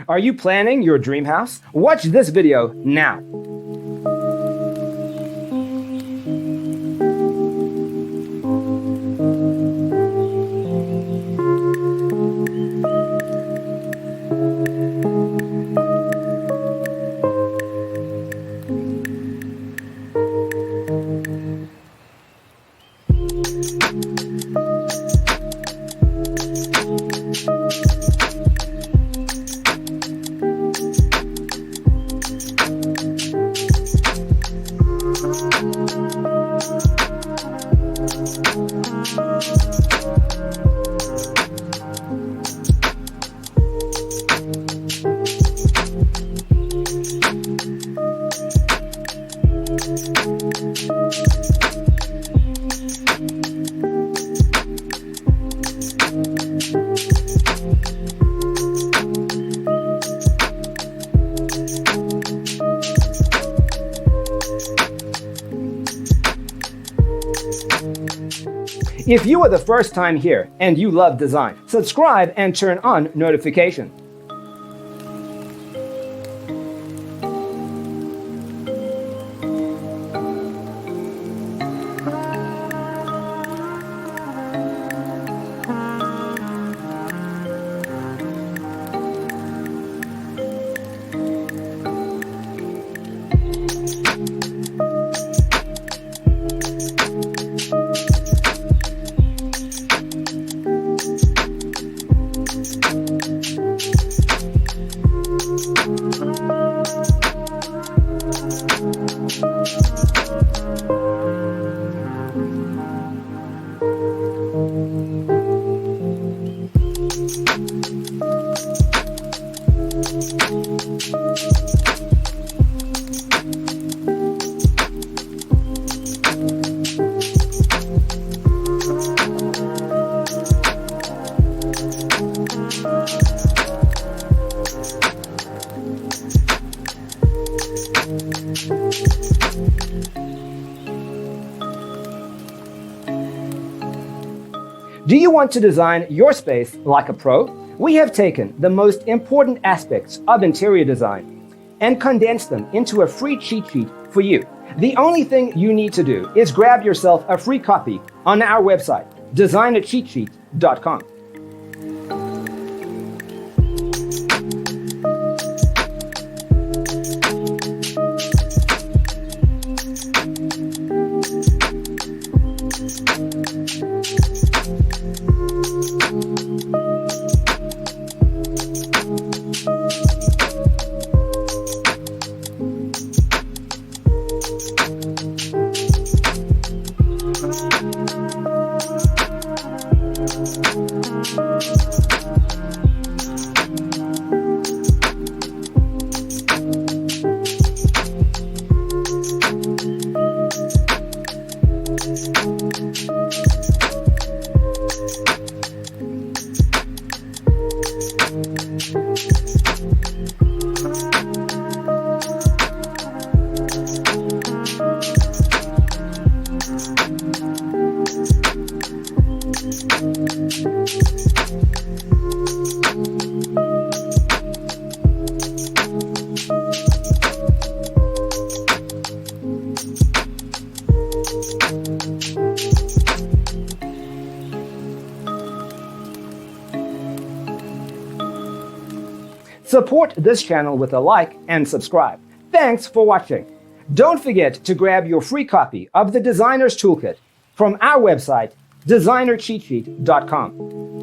Are you planning your dream house? Watch this video now. If you are the first time here and you love design, subscribe and turn on notifications. Do you want to design your space like a pro? We have taken the most important aspects of interior design and condensed them into a free cheat sheet for you. The only thing you need to do is grab yourself a free copy on our website, designercheatsheet.com. Support this channel with a like and subscribe. Thanks for watching. Don't forget to grab your free copy of the Designer's Toolkit from our website, designercheatsheet.com.